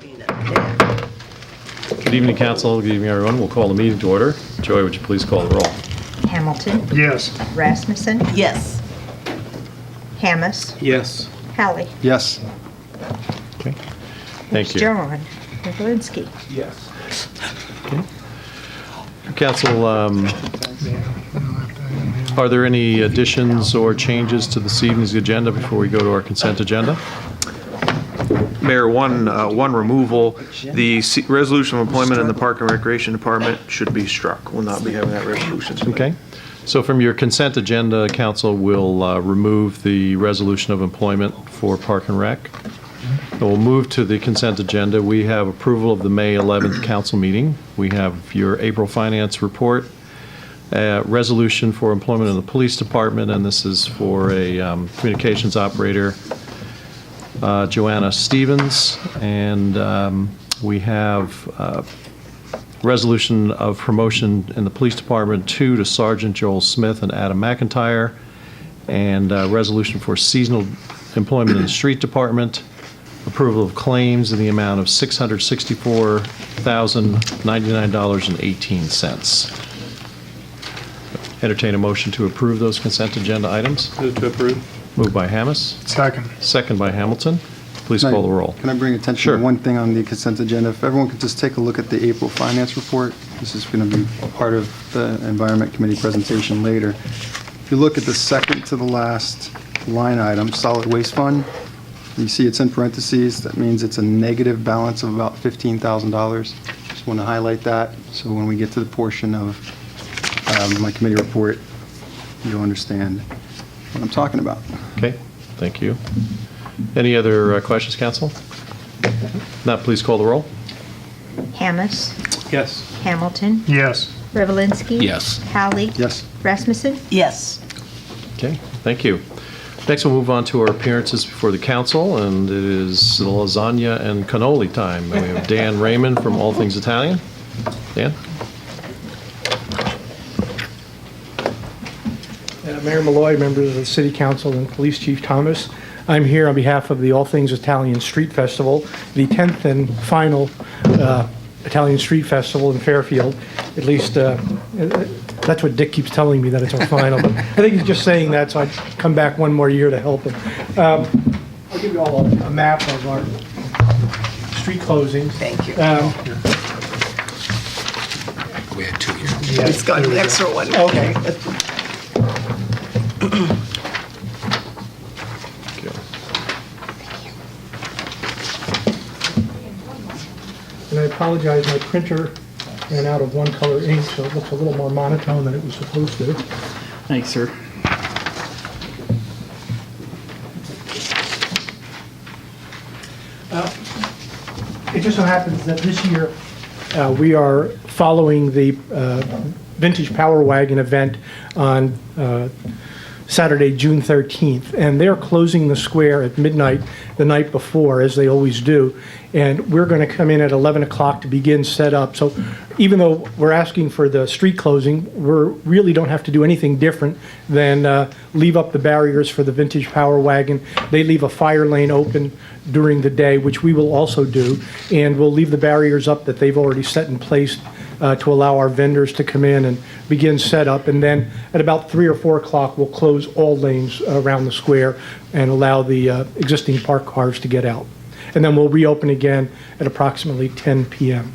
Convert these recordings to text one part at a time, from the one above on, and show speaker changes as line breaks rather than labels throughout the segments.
Good evening, Council. Good evening, everyone. We'll call the meeting to order. Joy, would you please call the roll?
Hamilton.
Yes.
Rasmussen.
Yes.
Hammes.
Yes.
Hallie.
Yes.
Okay. Thank you.
John. Rivalinsky.
Yes.
Council, are there any additions or changes to this evening's agenda before we go to our consent agenda?
Mayor, one removal. The resolution of employment in the Park and Recreation Department should be struck. We'll not be having that resolution tonight.
Okay. So from your consent agenda, Council will remove the resolution of employment for Park and Rec. And we'll move to the consent agenda. We have approval of the May 11th council meeting. We have your April finance report, resolution for employment in the police department, and this is for a communications operator, Joanna Stevens, and we have resolution of promotion in the police department 2 to Sergeant Joel Smith and Adam McIntyre, and resolution for seasonal employment in the street department, approval of claims in the amount of $664,099.18. Entertain a motion to approve those consent agenda items.
Move to approve.
Moved by Hammes.
Second.
Second by Hamilton. Please call the roll.
Can I bring attention
Sure.
to one thing on the consent agenda? If everyone could just take a look at the April finance report. This is going to be part of the Environment Committee presentation later. If you look at the second to the last line item, solid waste fund, you see it's in parentheses. That means it's a negative balance of about $15,000. Just want to highlight that, so when we get to the portion of my committee report, you'll understand what I'm talking about.
Okay, thank you. Any other questions, Council? If not, please call the roll.
Hammes.
Yes.
Hamilton.
Yes.
Rivalinsky.
Yes.
Hallie.
Yes.
Rasmussen.
Yes.
Okay, thank you. Next, we'll move on to our appearances before the council, and it is lasagna and cannoli time. We have Dan Raymond from All Things Italian. Dan?
Mayor Malloy, members of the City Council, and Police Chief Thomas. I'm here on behalf of the All Things Italian Street Festival, the 10th and final Italian Street Festival in Fairfield. At least that's what Dick keeps telling me, that it's our final. But I think he's just saying that so I'd come back one more year to help him. I'll give you all a map of our street closings.
Thank you.
We had two here.
Yeah,
It's got an extra one.
Okay. And I apologize, my printer ran out of one color ink, so it looks a little more monotone than it was supposed to.
Thanks, sir.
It just so happens that this year, we are following the Vintage Power Wagon event on Saturday, June 13th, and they're closing the square at midnight the night before, as they always do, and we're going to come in at 11 o'clock to begin setup. So even though we're asking for the street closing, we really don't have to do anything different than leave up the barriers for the Vintage Power Wagon. They leave a fire lane open during the day, which we will also do, and we'll leave the barriers up that they've already set in place to allow our vendors to come in and begin setup. And then at about 3 or 4 o'clock, we'll close all lanes around the square and allow the existing parked cars to get out. And then we'll reopen again at approximately 10 p.m.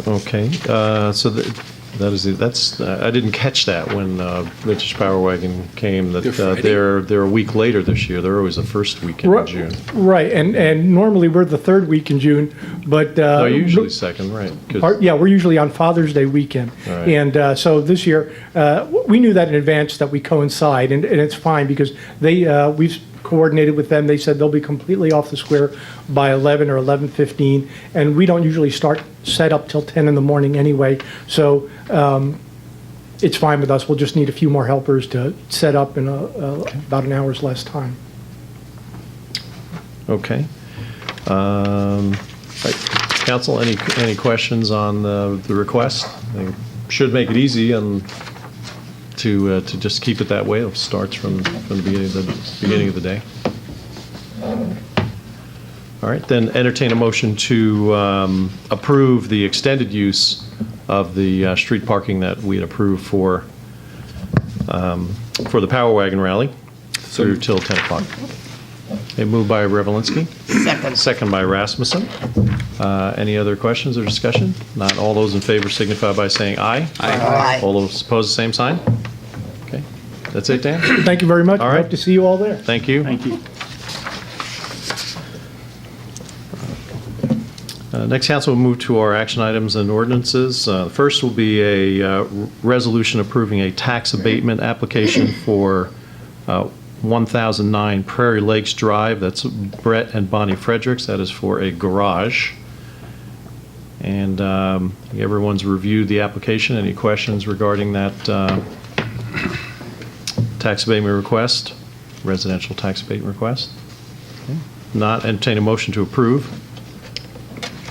Okay, so that's I didn't catch that when Vintage Power Wagon came, that they're a week later this year. They're always the first weekend in June.
Right, and normally we're the third week in June, but
No, usually second, right? 'Cause-
yeah, we're usually on Father's Day weekend.
Right.
And so this year, we knew that in advance that we coincide, and it's fine because we've coordinated with them. They said they'll be completely off the square by 11 or 11:15, and we don't usually start set up till 10 in the morning anyway. So it's fine with us. We'll just need a few more helpers to set up in about an hour's less time.
Okay. Council, any questions on the request? They should make it easy and to just keep it that way. It starts from the beginning of the day. All right, then entertain a motion to approve the extended use of the street parking that we had approved for the Power Wagon Rally through till 10 o'clock. Okay, moved by Revelinsky. Second by Rasmussen. Any other questions or discussion? Not all those in favor signify by saying aye.
Aye.
All those opposed, the same sign? Okay, that's it, Dan?
Thank you very much.
All right.
Hope to see you all there.
Thank you.
Thank you.
Next, council will move to our action items and ordinances. The first will be a resolution approving a tax abatement application for 1009 Prairie Lakes Drive. That's Brett and Bonnie Fredericks. That is for a garage. And everyone's reviewed the application. Any questions regarding that tax abatement request, residential tax abatement request? Okay. Not entertain a motion to approve.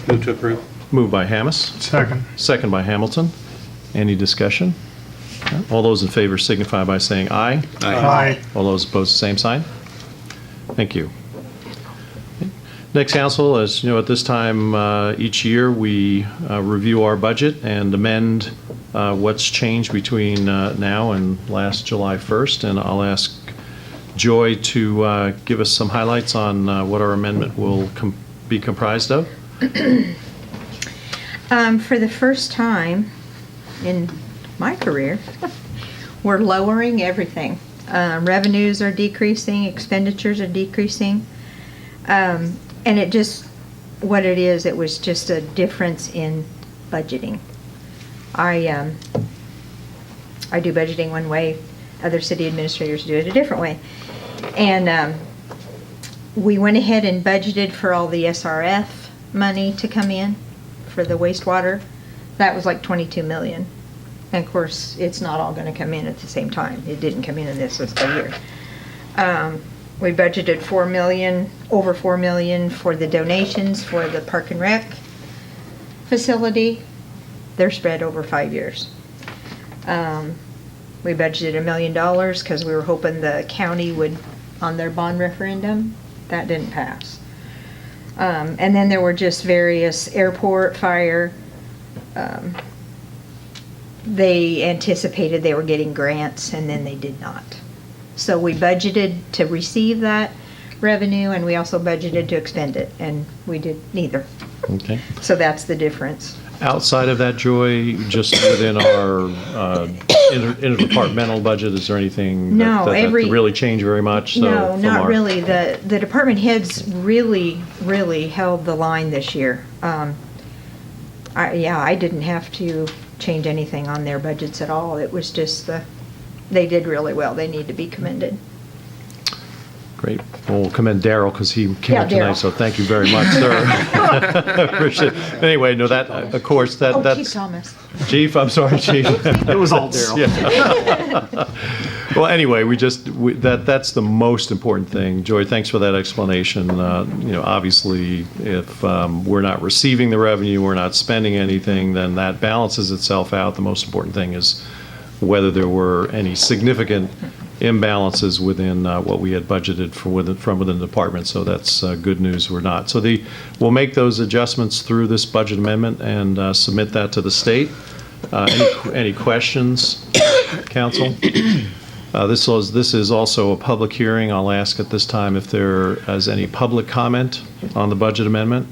Move to approve.
Moved by Hammes. Second by Hamilton. Any discussion? All those in favor signify by saying aye.
Aye.
All those opposed, the same sign. Thank you. Next, council, as you know, at this time each year, we review our budget and amend what's changed between now and last July 1st. And I'll ask Joy to give us some highlights on what our amendment will be comprised of.
For the first time in my career, we're lowering everything. Revenues are decreasing, expenditures are decreasing. And it just, what it is, it was just a difference in budgeting. I do budgeting one way, other city administrators do it a different way. And we went ahead and budgeted for all the SRF money to come in for the wastewater. That was like 22 million. And of course, it's not all going to come in at the same time. It didn't come in this fiscal year. We budgeted over 4 million for the donations for the Park and Rec facility. They're spread over 5 years. We budgeted $1 million because we were hoping the county would, on their bond referendum. That didn't pass. And then there were just various airport, fire. They anticipated they were getting grants, and then they did not. So we budgeted to receive that revenue, and we also budgeted to expend it, and we did neither.
Okay.
So that's the difference.
Outside of that, Joy, just within our interdepartmental budget, is there anything
No,
that really changed very much? So
No,
from
not
our-
really. The department heads really, really held the line this year. I didn't have to change anything on their budgets at all. It was just they did really well. They need to be commended.
Great. Well, we'll commend Daryl because he came
Yeah,
up tonight,
Daryl.
so thank you very much, sir. Appreciate it. Anyway, no, that, of course,
Oh, Chief
that's...
Thomas.
Chief, I'm sorry, Chief.
It was all Daryl.
Well, anyway, that's the most important thing. Joy, thanks for that explanation. Obviously, if we're not receiving the revenue, we're not spending anything, then that balances itself out. The most important thing is whether there were any significant imbalances within what we had budgeted from within the department. So that's good news. We're not. So we'll make those adjustments through this budget amendment and submit that to the state. Any questions, council? This is also a public hearing. I'll ask at this time if there is any public comment on the budget amendment.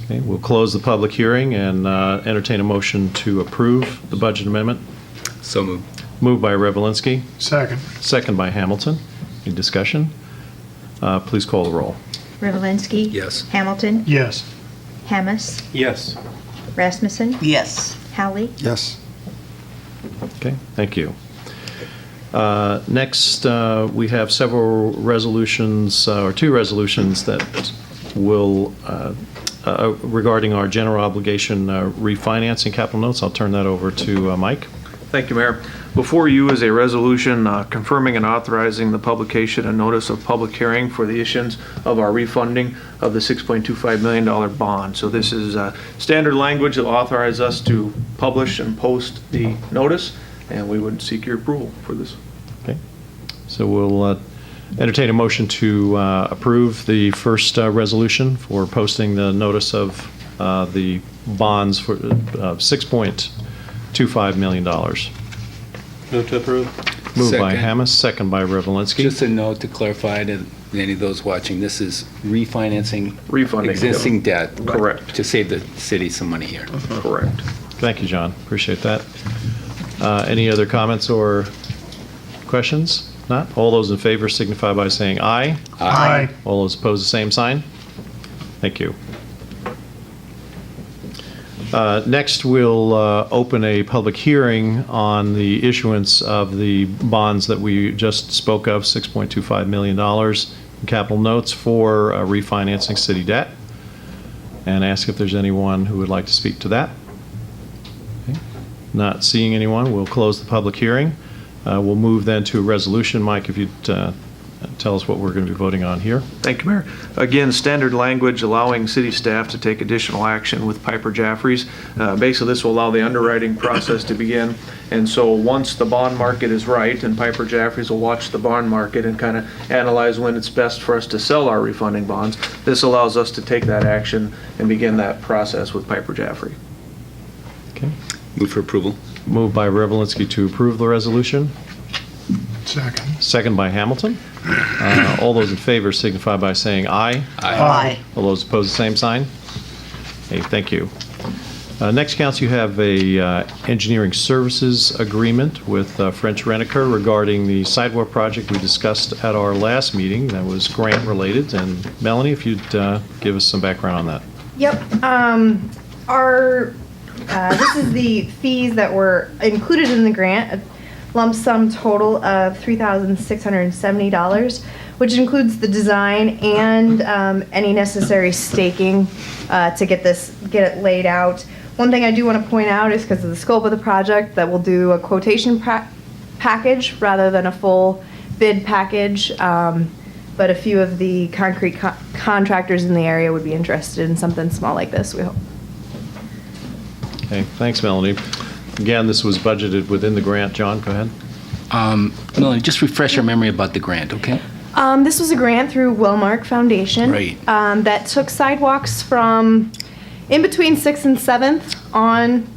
Okay, we'll close the public hearing and entertain a motion to approve the budget amendment.
So moved.
Moved by Revelinsky,
Second.
second by Hamilton. Any discussion? Please call the roll.
Revelinsky.
Yes.
Hamilton.
Yes.
Hammes.
Yes.
Rasmussen.
Yes.
Hallie.
Yes.
Okay, thank you. Next, we have several resolutions, or two resolutions that will, regarding our general obligation refinancing capital notes. I'll turn that over to Mike.
Thank you, Mayor. Before you is a resolution confirming and authorizing the publication and notice of public hearing for the issuance of our refunding of the $6.25 million bond. So this is standard language that will authorize us to publish and post the notice, and we would seek your approval for this.
Okay, so we'll Entertain a motion to approve the first resolution for posting the notice of the bonds for $6.25 million.
Move to approve.
Moved by
Second.
Hamas, second by Revelinsky.
Just a note to clarify to any of those watching, this is refinancing
Refunding,
existing debt.
Correct.
To save the city some money here.
Correct.
Thank you, John. Appreciate that. Any other comments or questions? Not? All those in favor signify by saying aye.
Aye.
All those opposed, the same sign. Thank you. Next, we'll open a public hearing on the issuance of the bonds that we just spoke of, $6.25 million in capital notes for refinancing city debt, and ask if there's anyone who would like to speak to that. Okay. Not seeing anyone, we'll close the public hearing. We'll move then to a resolution. Mike, if you'd tell us what we're going to be voting on here.
Thank you, Mayor. Again, standard language allowing city staff to take additional action with Piper Jaffray's. Basically, this will allow the underwriting process to begin. And so once the bond market is right, and Piper Jaffray's will watch the bond market and kind of analyze when it's best for us to sell our refunding bonds, this allows us to take that action and begin that process with Piper Jaffray.
Okay.
Move for approval.
Moved by Revelinsky to approve the resolution.
Second.
Second by Hamilton. All those in favor signify by saying aye.
Aye.
All those opposed, the same sign. Okay, thank you. Next, Council, you have a engineering services agreement with French Rent-A-Car regarding the sidewalk project we discussed at our last meeting that was grant-related. And Melanie, if you'd give us some background on that.
Yep. This is the fees that were included in the grant, a lump sum total of $3,670, which includes the design and any necessary staking to get it laid out. One thing I do want to point out is because of the scope of the project that we'll do a quotation package rather than a full bid package. But a few of the concrete contractors in the area would be interested in something small like this, we hope.
Okay, thanks, Melanie. Again, this was budgeted within the grant. John, go ahead.
Melanie, just refresh our memory about the grant, okay?
This was a grant through Wellmark Foundation.
Right.
That took sidewalks from in between 6th and 7th on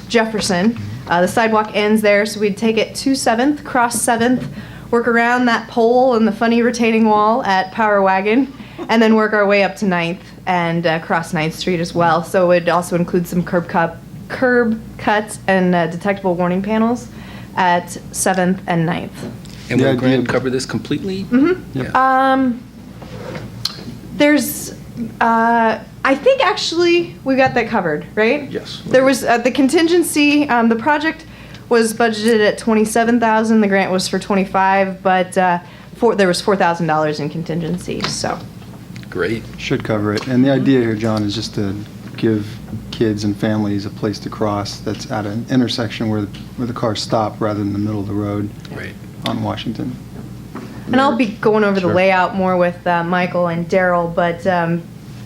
Jefferson. The sidewalk ends there, so we'd take it to 7th, cross 7th, work around that pole and the funny retaining wall at Power Wagon, and then work our way up to 9th and cross 9th Street as well. So it would also include some curb cuts and detectable warning panels at 7th and 9th.
And
The
will the
idea-
grant cover this completely? Mm-hmm. Yeah.
There's, I think actually we got that covered, right?
Yes.
There was the contingency. The project was budgeted at $27,000. The grant was for $25,000, but there was $4,000 in contingency. So.
Great.
Should cover it. And the idea here, John, is just to give kids and families a place to cross that's at an intersection where the cars stop rather than the middle of the road
Right.
on Washington.
And I'll be going over the
Sure.
layout more with Michael and Daryl, but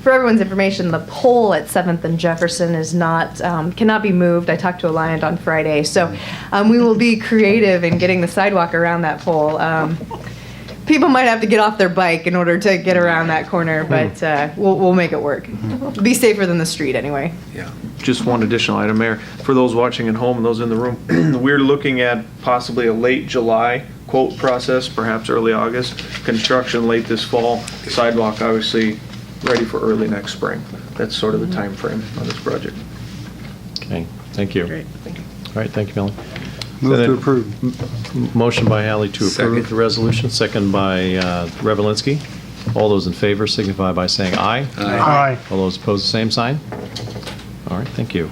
for everyone's information, the pole at 7th and Jefferson is not, cannot be moved. I talked to Alliant on Friday, so we will be creative in getting the sidewalk around that pole. People might have to get off their bike in order to get around that corner, but we'll make it work. Be safer than the street anyway.
Yeah.
Just one additional item, Mayor. For those watching at home and those in the room, we're looking at possibly a late July quote process, perhaps early August. Construction late this fall, sidewalk obviously ready for early next spring. That's sort of the time frame on this project.
Okay, thank you.
Great, thank you.
All right, thank you, Melanie.
Move
then-
to approve.
Motion by Hallie to approve
Second.
the resolution, second by Revelinsky. All those in favor signify by saying aye.
Aye.
All those opposed, the same sign. All right, thank you.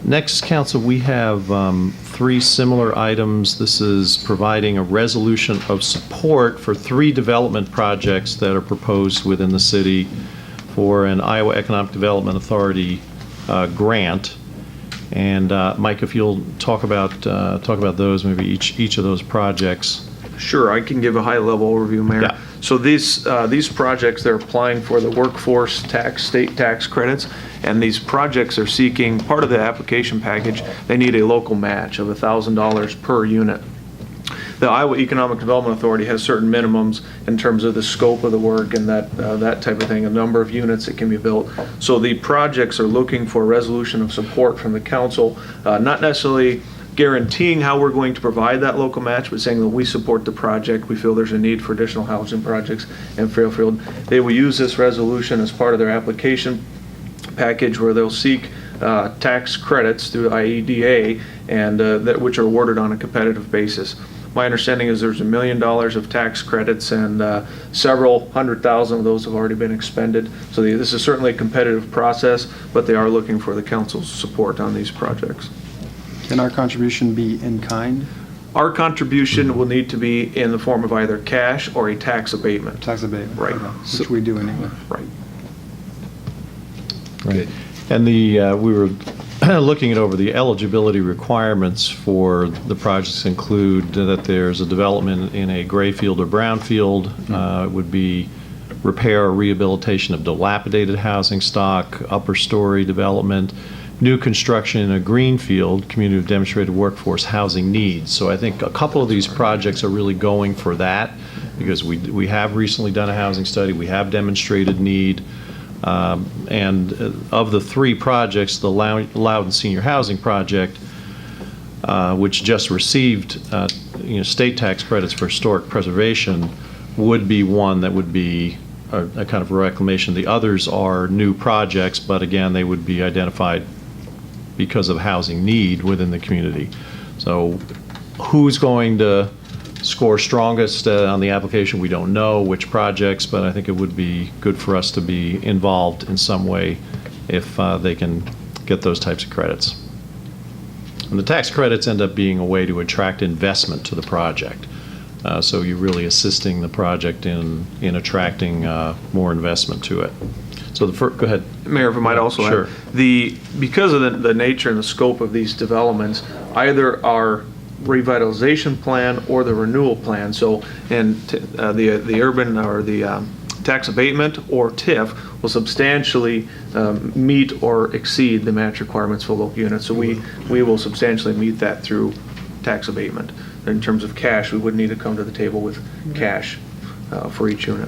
Next, Council, we have three similar items. This is providing a resolution of support for three development projects that are proposed within the city for an Iowa Economic Development Authority grant. And Mike, if you'll talk about those, maybe each of those projects.
Sure, I can give a high-level overview, Mayor.
Yeah.
So these projects, they're applying for the workforce tax, state tax credits, and these projects are seeking, part of the application package, they need a local match of $1,000 per unit. the Iowa Economic Development Authority has certain minimums in terms of the scope of the work and that type of thing, a number of units that can be built. So the projects are looking for a resolution of support from the council, not necessarily guaranteeing how we're going to provide that local match, but saying that we support the project. We feel there's a need for additional housing projects in Fairfield. They will use this resolution as part of their application package where they'll seek tax credits through IEDA and which are awarded on a competitive basis. My understanding is there's $1 million of tax credits and several $100,000 of those have already been expended. So this is certainly a competitive process, but they are looking for the council's support on these projects.
Can our contribution be in kind?
Our contribution will need to be in the form of either cash or a tax abatement.
Tax abatement?
Right.
Okay, which we do anyway.
Right.
Right. And we were looking it over, the eligibility requirements for the projects include that there's a development in a gray field or brown field. It would be repair or rehabilitation of dilapidated housing stock, upper story development, new construction in a green field, community of demonstrated workforce housing needs. So I think a couple of these projects are really going for that because we have recently done a housing study, we have demonstrated need. And of the 3 projects, the Loudon Senior Housing Project, which just received state tax credits for historic preservation, would be one that would be a kind of a reclamation. The others are new projects, but again, they would be identified because of housing need within the community. So who's going to score strongest on the application? We don't know which projects, but I think it would be good for us to be involved in some way if they can get those types of credits. And the tax credits end up being a way to attract investment to the project. So you're really assisting the project in attracting more investment to it. So go ahead.
Mayor, if I might also
Sure.
add, because of the nature and the scope of these developments, either our revitalization plan or the renewal plan, so and the urban or the tax abatement or TIF will substantially meet or exceed the match requirements for local units. So we will substantially meet that through tax abatement. In terms of cash, we would need to come to the table with cash for each unit.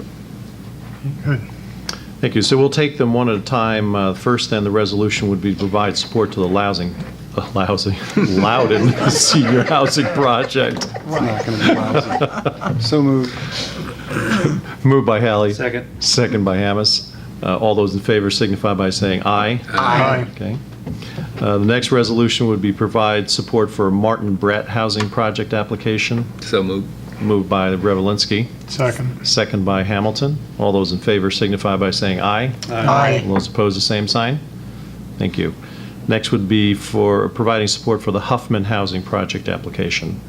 Good.
Thank you. So we'll take them one at a time. First, then, the resolution would be to provide support to the Loudon Senior Housing Project.
It's not going to be lousy. So moved.
Moved by Hallie.
Second.
Second by Hamas. All those in favor signify by saying aye.
Aye.
Okay. The next resolution would be provide support for Martin Brett Housing Project application.
So moved.
Moved by Revelinsky.
Second.
Second by Hamilton. All those in favor signify by saying aye.
Aye.
All those opposed, the same sign. Thank you. Next would be for providing support for the Huffman Housing Project application.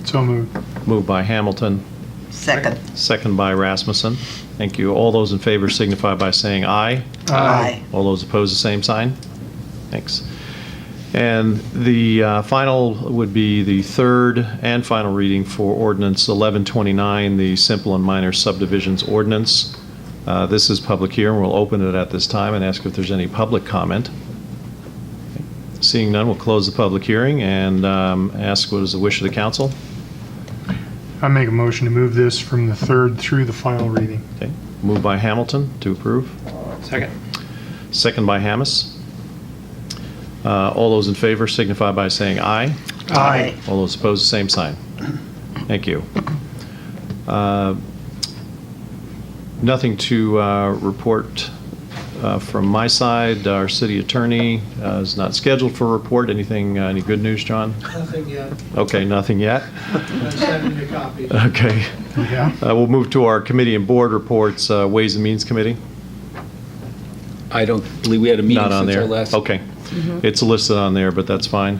So moved.
Moved by Hamilton.
Second.
Second by Rasmussen. Thank you. All those in favor signify by saying aye.
Aye.
All those opposed, the same sign. Thanks. And the final would be the third and final reading for Ordinance 1129, the Simple and Minor Subdivisions Ordinance. This is public hearing. We'll open it at this time and ask if there's any public comment. Seeing none, we'll close the public hearing and ask what is the wish of the council.
I make a motion to move this from the third through the final reading.
Okay. Moved by Hamilton to approve.
Second.
Second by Hamas. All those in favor signify by saying aye.
Aye.
All those opposed, the same sign. Thank you. Nothing to report from my side. Our city attorney is not scheduled for a report. Anything, any good news, John?
Nothing yet.
Okay, nothing yet.
I'm sending you a copy.
Okay.
Yeah.
We'll move to our committee and board reports. Ways and Means Committee.
I don't believe we had a meeting
Not on
since
there.
our last.
Okay. It's listed on there, but that's fine.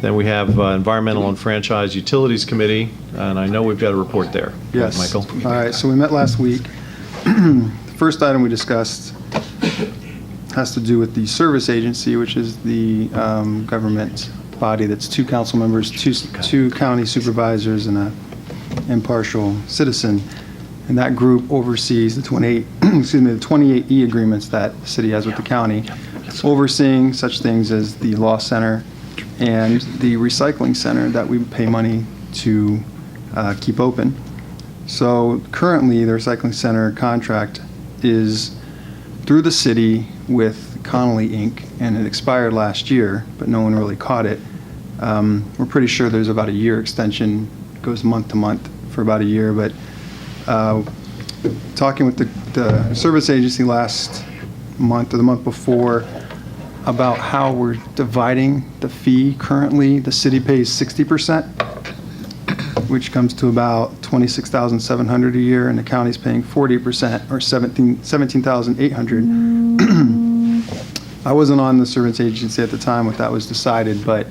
Then we have Environmental and Franchise Utilities Committee, and I know we've got a report there.
Yes.
Michael?
All right, so we met last week. The first item we discussed has to do with the service agency, which is the government body that's 2 council members, two county supervisors, and an impartial citizen. And that group oversees the 28E agreements that the city has with the county, overseeing such things as the law center and the recycling center that we pay money to keep open. So currently, the recycling center contract is through the city with Connolly Inc., and it expired last year, but no one really caught it. We're pretty sure there's about a year extension, goes month to month for about a year, but talking with the service agency last month or the month before about how we're dividing the fee currently, the city pays 60%, which comes to about $26,700 a year, and the county's paying 40%, or $17,800. I wasn't on the service agency at the time when that was decided, but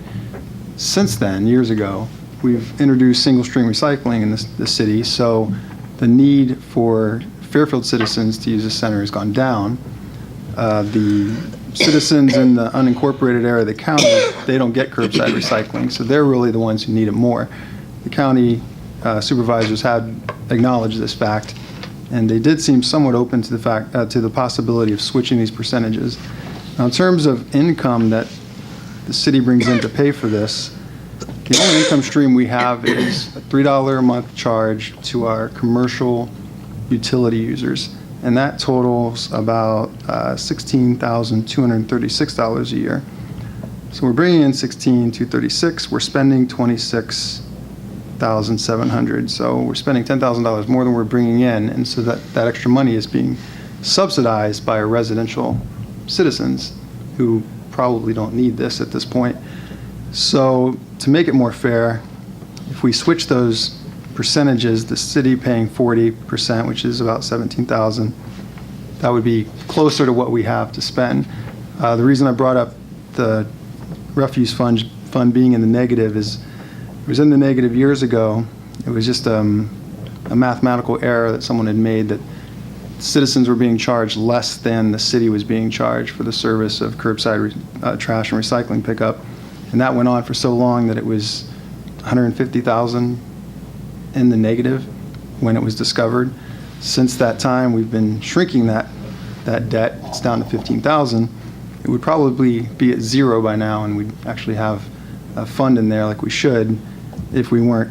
since then, years ago, we've introduced single-stream recycling in the city, so the need for Fairfield citizens to use the center has gone down. The citizens in the unincorporated area of the county, they don't get curbside recycling, so they're really the ones who need it more. The county supervisors had acknowledged this fact, and they did seem somewhat open to the possibility of switching these percentages. Now, in terms of income that the city brings in to pay for this, the only income stream we have is a $3 a month charge to our commercial utility users, and that totals about $16,236 a year. So we're bringing in $16,236. We're spending $26,700. So we're spending $10,000 more than we're bringing in, and so that extra money is being subsidized by our residential citizens who probably don't need this at this point. So to make it more fair, if we switch those percentages, the city paying 40%, which is about $17,000, that would be closer to what we have to spend. The reason I brought up the refuse fund being in the negative is it was in the negative years ago. It was just a mathematical error that someone had made, that citizens were being charged less than the city was being charged for the service of curbside trash and recycling pickup. And that went on for so long that it was $150,000 in the negative when it was discovered. Since that time, we've been shrinking that debt. It's down to $15,000. It would probably be at zero by now, and we'd actually have a fund in there like we should if we weren't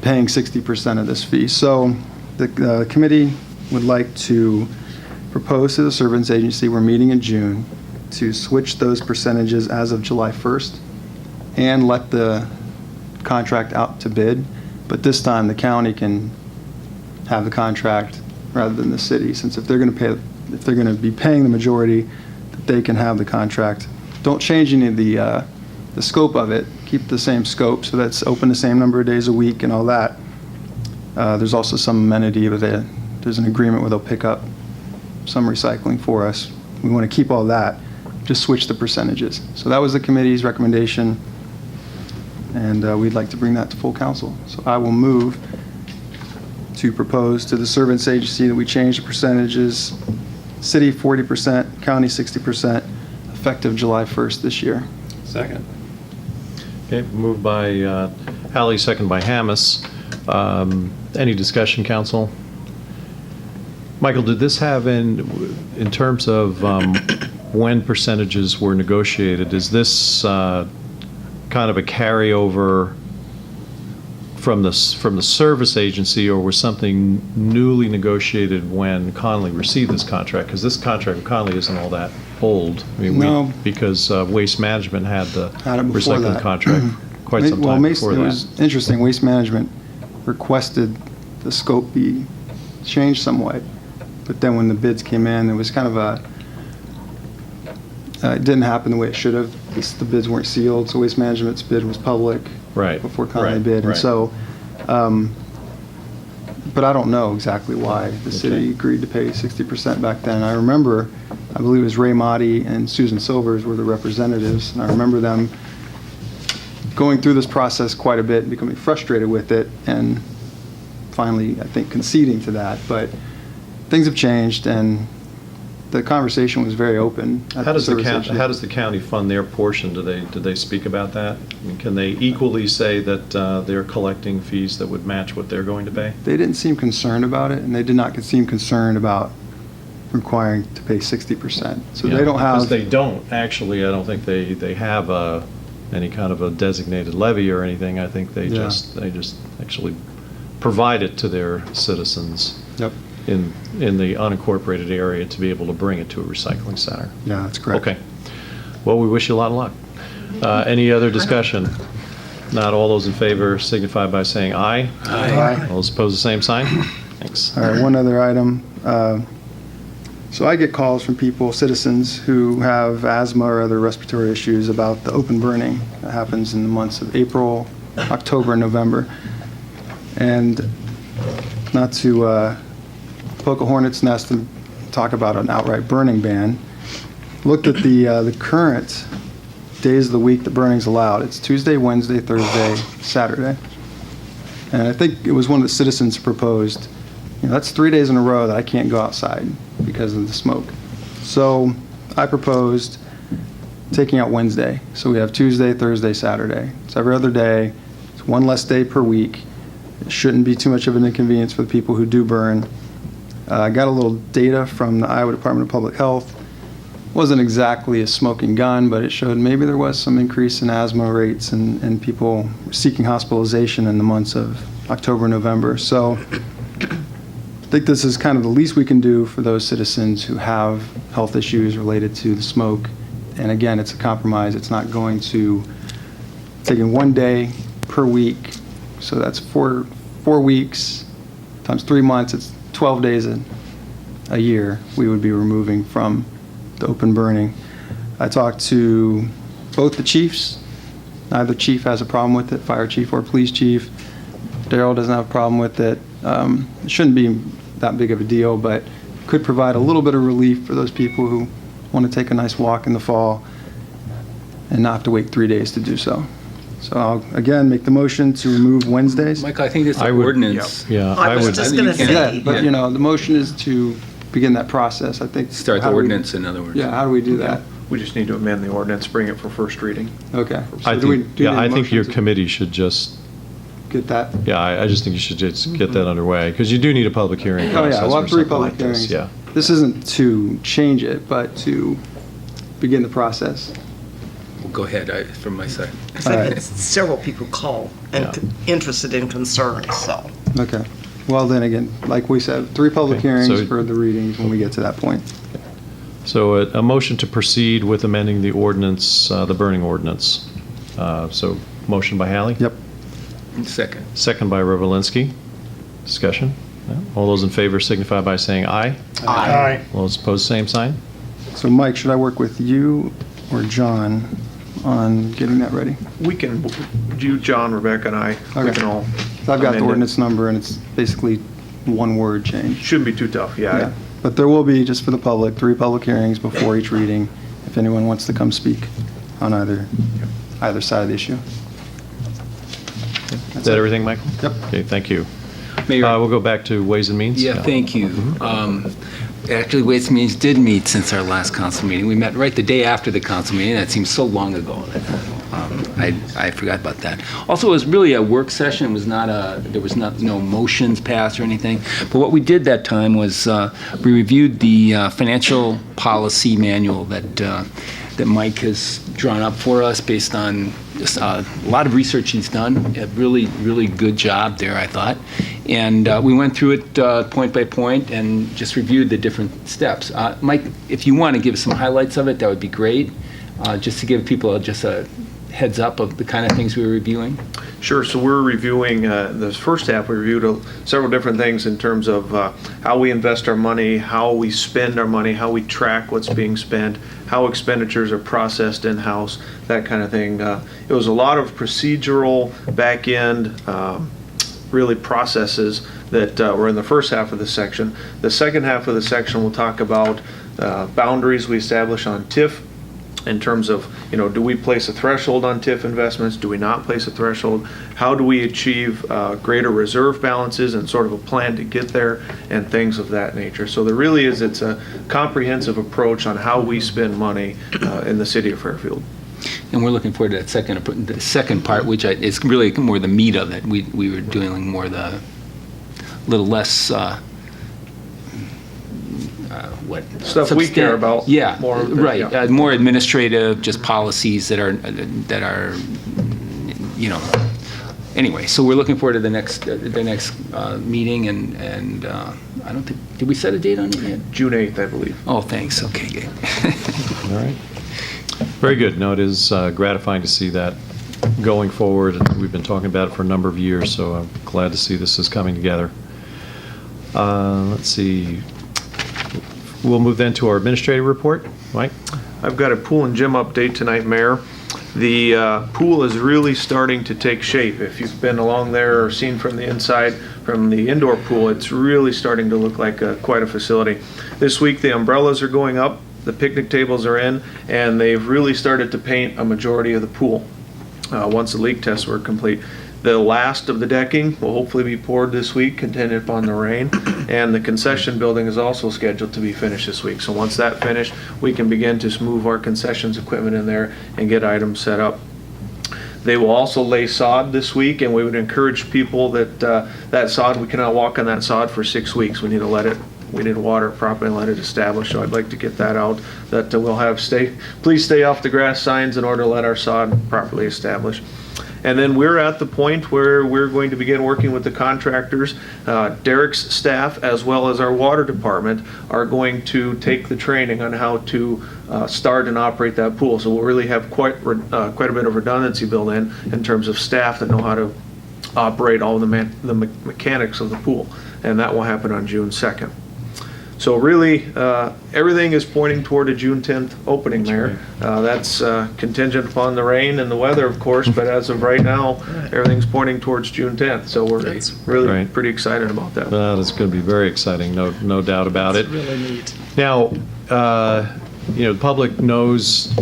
paying 60% of this fee. So the committee would like to propose to the Service Agency, we're meeting in June, to switch those percentages as of July 1st and let the contract out to bid. But this time, the county can have the contract rather than the city, since if they're going to be paying the majority, that they can have the contract. Don't change any of the scope of it. Keep the same scope, so that's open the same number of days a week and all that. There's also some amenity, but there's an agreement where they'll pick up some recycling for us. We want to keep all that, just switch the percentages. So that was the committee's recommendation, and we'd like to bring that to full council. So I will move to propose to the Service Agency that we change the percentages, city 40%, county 60%, effective July 1st this year.
Second.
Okay, moved by Hallie, second by Hammes. Any discussion, council? Michael, did this have in terms of when percentages were negotiated, is this kind of a carryover from the service agency, or was something newly negotiated when Connolly received this contract? Because this contract with Connolly isn't all that old. I mean,
No.
Because Waste Management had the
Had it before
recycling
that.
contract quite some
Well,
time before
it
that.
was interesting. Waste Management requested the scope be changed somewhat, but then when the bids came in, it was kind of it didn't happen the way it should have. The bids weren't sealed, so Waste Management's bid was public
Right.
before Connolly
Right,
bid. And
right.
so, but I don't know exactly why the city
Okay.
agreed to pay 60% back then. I remember, I believe it was Ray Motti and Susan Silvers were the representatives, and I remember them going through this process quite a bit and becoming frustrated with it, and finally, I think, conceding to that. But things have changed, and the conversation was very open. at
How does the
service
county,
agency.
how does the county fund their portion? Do they speak about that? I mean, can they equally say that they're collecting fees that would match what they're going to pay?
They didn't seem concerned about it, and they did not seem concerned about requiring to pay 60%. So
Yeah,
they don't
Because
have,
they don't, actually, I don't think they have a any kind of a designated levy or anything. I think they
Yeah.
they just actually provide it to their citizens
Yep.
in the unincorporated area to be able to bring it to a recycling center.
Yeah, that's correct.
Okay. Well, we wish you a lot of luck. Any other discussion? Not all those in favor signify by saying aye.
Aye.
All those opposed, the same sign. Thanks.
All right, one other item. So I get calls from people, citizens, who have asthma or other respiratory issues about the open burning that happens in the months of April, October, and November. And not to poke a hornet's nest and talk about an outright burning ban, looked at the current days of the week that burning's allowed. It's Tuesday, Wednesday, Thursday, Saturday. And I think it was one of the citizens proposed, that's 3 days in a row that I can't go outside because of the smoke. So I proposed taking out Wednesday. So we have Tuesday, Thursday, Saturday. It's every other day. It's one less day per week. It shouldn't be too much of an inconvenience for the people who do burn. I got a little data from the Iowa Department of Public Health. Wasn't exactly a smoking gun, but it showed maybe there was some increase in asthma rates and people seeking hospitalization in the months of October and November. So I think this is kind of the least we can do for those citizens who have health issues related to the smoke. And again, it's a compromise. It's not going to, taking 1 day per week, so that's four weeks times 3 months, it's 12 days a year we would be removing from the open burning. I talked to both the chiefs. Neither chief has a problem with it, fire chief or police chief. Daryl doesn't have a problem with it. It shouldn't be that big of a deal, but could provide a little bit of relief for those people who want to take a nice walk in the fall and not have to wait 3 days to do so. So I'll, again, make the motion to remove Wednesdays.
Michael, I think this
I would-
ordinance.
Yeah,
I was just going to
I think you
Yeah,
say,
but, the motion is to begin that process, I think.
Start the
how do we-
ordinance, in other words.
Yeah, how do we do that?
We just need to amend the ordinance, bring it for first reading.
Okay.
I
So do we
think,
do need a
I think your
motion to
committee should just,
Get that?
yeah, I just think you should just get that underway, because you do need a public hearing
Oh,
process
yeah, we'll
for
have 3
something
public
like this.
hearings.
Yeah.
This isn't to change it, but to begin the process.
Well, go ahead, from my side.
All right.
several people call and
Yeah.
interested in concerns, so.
Okay. Well, then again, like we said, 3 public
Okay,
hearings
so-
for the readings when we get to that point.
So a motion to proceed with amending the ordinance, the burning ordinance. So motion by Hallie?
Yep.
Second.
Second by Revelinsky. Discussion? No? All those in favor signify by saying aye.
Aye.
All those opposed, same sign.
So Mike, should I work with you or John on getting that ready?
We can, you, John, Rebecca, and I, we
Okay.
can all.
So I've got the
amend it.
ordinance number and it's basically one word change.
Shouldn't be too tough,
Yeah.
yeah.
But there will be, just for the public, 3 public hearings before each reading, if anyone wants to come speak on either side of the issue.
Is that everything, Michael?
Yep.
Okay, thank you.
Mayor,
We'll go back to Ways and Means.
yeah, thank you. Actually, Ways and Means did meet since our last council meeting. We met right the day after the council meeting. That seems so long ago. I forgot about that. Also, it was really a work session. It was not there was no motions passed or anything. But what we did that time was we reviewed the financial policy manual that Mike has drawn up for us based on just a lot of research he's done. A really, really good job there, I thought. And we went through it point by point and just reviewed the different steps. Mike, if you want to give some highlights of it, that would be great, just to give people just a heads up of the kind of things we were reviewing.
Sure, so we're reviewing, the first half, we reviewed several different things in terms of how we invest our money, how we spend our money, how we track what's being spent, how expenditures are processed in-house, that kind of thing. It was a lot of procedural, back-end, really processes that were in the first half of the section. The second half of the section will talk about boundaries we establish on TIF, in terms of, do we place a threshold on TIF investments? Do we not place a threshold? How do we achieve greater reserve balances and sort of a plan to get there and things of that nature? So there really is, it's a comprehensive approach on how we spend money in the city of Fairfield.
And we're looking forward to the second part, which is really more the meat of it. We were doing more the little less what?
Stuff we care about
Yeah,
more than-
right.
yeah.
More administrative, just policies that are, anyway, so we're looking forward to the next meeting, and I don't think, did we set a date on it yet?
June 8th, I believe.
Oh, thanks, okay, good.
All right. Very good. No, it is gratifying to see that going forward. And we've been talking about it for a number of years, so I'm glad to see this is coming together. Let's see. We'll move then to our administrative report. Mike?
I've got a pool and gym update tonight, Mayor. The pool is really starting to take shape. If you've been along there or seen from the inside, from the indoor pool, it's really starting to look like quite a facility. This week, the umbrellas are going up, the picnic tables are in, and they've really started to paint a majority of the pool once the leak tests were complete. The last of the decking will hopefully be poured this week, contingent upon the rain, and the concession building is also scheduled to be finished this week. So once that's finished, we can begin to move our concessions equipment in there and get items set up. They will also lay sod this week, and we would encourage people that that sod, we cannot walk on that sod for 6 weeks. We need to water it properly and let it establish. So I'd like to get that out, that we'll have please stay off the grass signs in order to let our sod properly establish. And then we're at the point where we're going to begin working with the contractors. Derek's staff, as well as our water department, are going to take the training on how to start and operate that pool. So we'll really have quite a bit of redundancy built in terms of staff that know how to operate all the mechanics of the pool. And that will happen on June 2nd. So really, everything is pointing toward a June 10th opening, Mayor. That's contingent upon the rain and the weather, of course, but as of right now, everything's pointing towards June 10th. So we're really
Right.
pretty excited about that.
It's going to be very exciting, no doubt about it.
Really neat.
Now, the public knows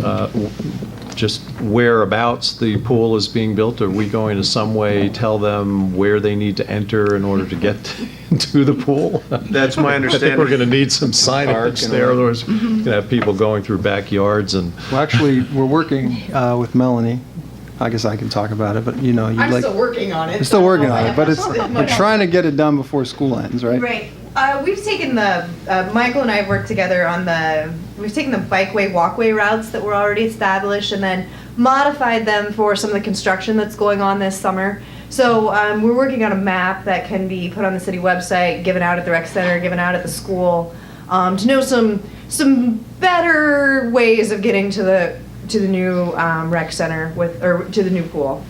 just whereabouts the pool is being built. Are we going to some way tell them where they need to enter in order to get to the pool?
That's my
I think
understanding.
we're going to need some signage there. Otherwise, we're going to have people going through backyards and.
Well, actually, we're working with Melanie. I guess I can talk about it, but you'd
I'm
like.
still working on it.
You're still working on
I
it, but
don't know if I have
we're trying to get it done before school ends, right?
Right. We've taken Michael and I have worked together on we've taken the bikeway, walkway routes that were already established and then modified them for some of the construction that's going on this summer. So we're working on a map that can be put on the city website, given out at the rec center, given out at the school, to know some better ways of getting to the new rec center to the new pool.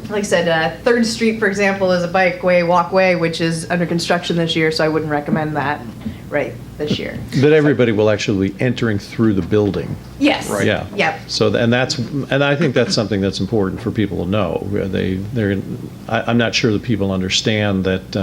Like I said, 3rd Street, for example, is a bikeway, walkway, which is under construction this year, so I wouldn't recommend that right this year.
But everybody will actually be entering through the building.
Yes.
Yeah.
Yep.
So, and I think that's something that's important for people to know. I'm not sure that people understand that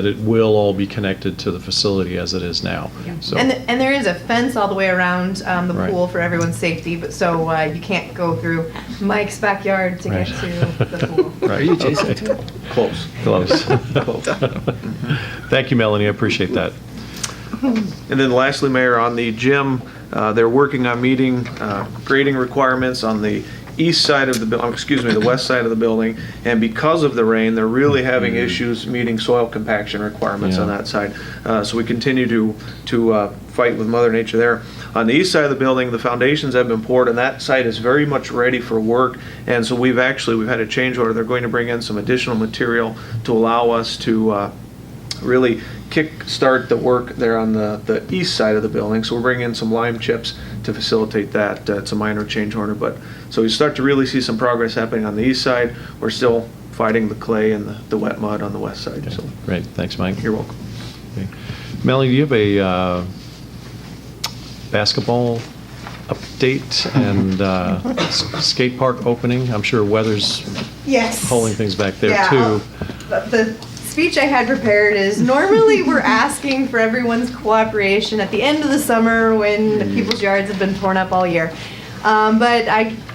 it will all be connected to the facility as it is now. So,
And there is a fence all the way around the
Right.
pool for everyone's safety, but so you can't go through Mike's backyard to get
Right.
to the pool.
right.
Are you adjacent
Okay.
to it?
Close.
Close. Thank you, Melanie. I appreciate that.
And then lastly, Mayor, on the gym, they're working on meeting grading requirements on the east side of the west side of the building. And because of the rain, they're really having issues meeting soil compaction requirements on
Yeah.
that side. So we continue to fight with Mother Nature there. On the east side of the building, the foundations have been poured, and that site is very much ready for work. And so we've had a change order. They're going to bring in some additional material to allow us to really kick-start the work there on the east side of the building. So we're bringing in some lime chips to facilitate that. It's a minor change order, but so we start to really see some progress happening on the east side. We're still fighting the clay and the wet mud on the west side. So
Great. Thanks, Mike.
you're welcome.
Okay. Melanie, do you have a basketball update and skate park opening? I'm sure weather's
Yes.
holding things back there
Yeah,
too.
The speech I had prepared is normally we're asking for everyone's cooperation at the end of the summer when the people's yards have been torn up all year. But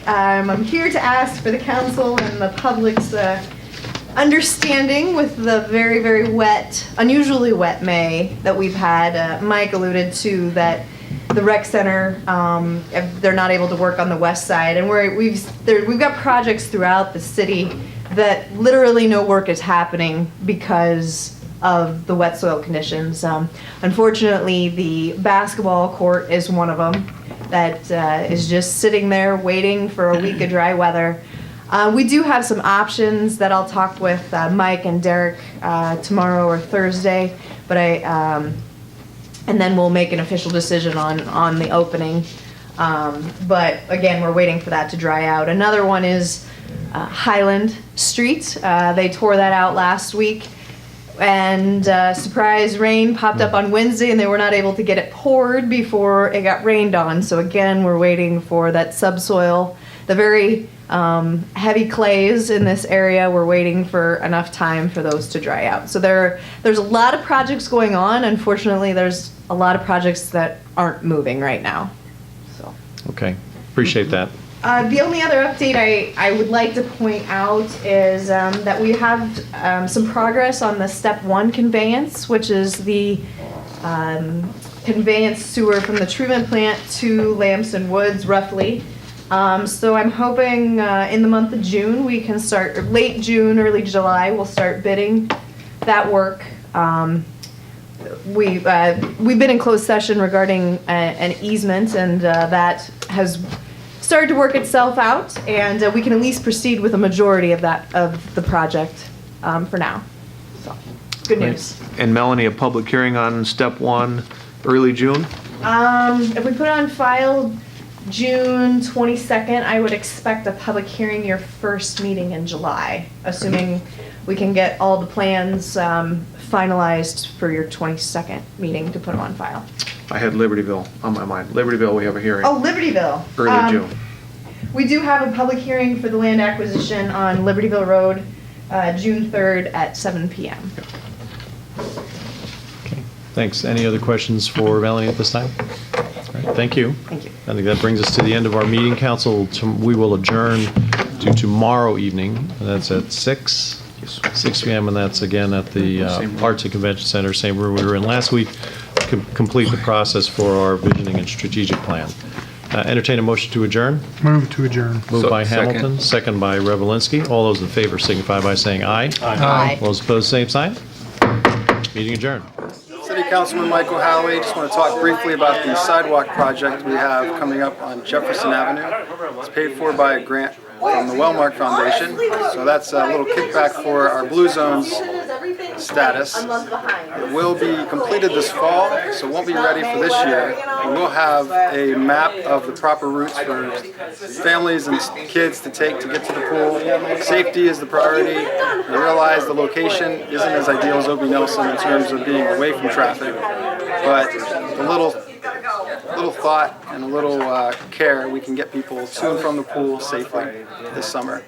I'm here to ask for the council and the public's understanding with the very, very wet, unusually wet May that we've had. Mike alluded to that the rec center, they're not able to work on the west side, and we've got projects throughout the city that literally no work is happening because of the wet soil conditions. Unfortunately, the basketball court is one of them that is just sitting there waiting for a week of dry weather. We do have some options that I'll talk with Mike and Derek tomorrow or Thursday, but and then we'll make an official decision on the opening. But again, we're waiting for that to dry out. Another one is Highland Street. They tore that out last week, and surprise rain popped up on Wednesday, and they were not able to get it poured before it got rained on. So again, we're waiting for that subsoil, the very heavy clays in this area. We're waiting for enough time for those to dry out. So there's a lot of projects going on. Unfortunately, there's a lot of projects that aren't moving right now. So.
Okay, appreciate that.
The only other update I would like to point out is that we have some progress on the step 1 conveyance, which is the conveyance sewer from the treatment plant to Lamson Woods, roughly. So I'm hoping in the month of June we can start, or late June, early July, we'll start bidding that work. We've been in closed session regarding an easement, and that has started to work itself out, and we can at least proceed with a majority of the project for now. So, good news.
And Melanie, a public hearing on step 1, early June?
If we put it on file June 22nd, I would expect a public hearing your first meeting in July, assuming we can get all the plans finalized for your 22nd meeting to put them on file.
I had Libertyville on my mind. Libertyville, we have a hearing.
Oh, Libertyville.
Early June.
We do have a public hearing for the land acquisition on Libertyville Road, June 3rd at 7 p.m.
Okay, thanks. Any other questions for Melanie at this time? All right, thank you.
Thank you.
I think that brings us to the end of our meeting. Council, we will adjourn to tomorrow evening, and that's at 6 p.m., and that's again at the Arts and Convention Center, same room we were in last week, to complete the process for our visioning and strategic plan. Entertain a motion to adjourn.
Move to adjourn.
Moved by
Second.
Hamilton, second by Revelinsky. All those in favor signify by saying aye.
Aye.
All those opposed, same sign. Meeting adjourned.
City Councilman Michael Howie, just want to talk briefly about the sidewalk project we have coming up on Jefferson Avenue. It's paid for by a grant from the Wellmark Foundation, so that's a little kickback for our Blue Zones status. It will be completed this fall, so it won't be ready for this year. We will have a map of the proper routes for families and kids to take to get to the pool. Safety is the priority. We realize the location isn't as ideal as O.B. Nelson in terms of being away from traffic, but the little thought and a little care, we can get people to and from the pool safely this summer.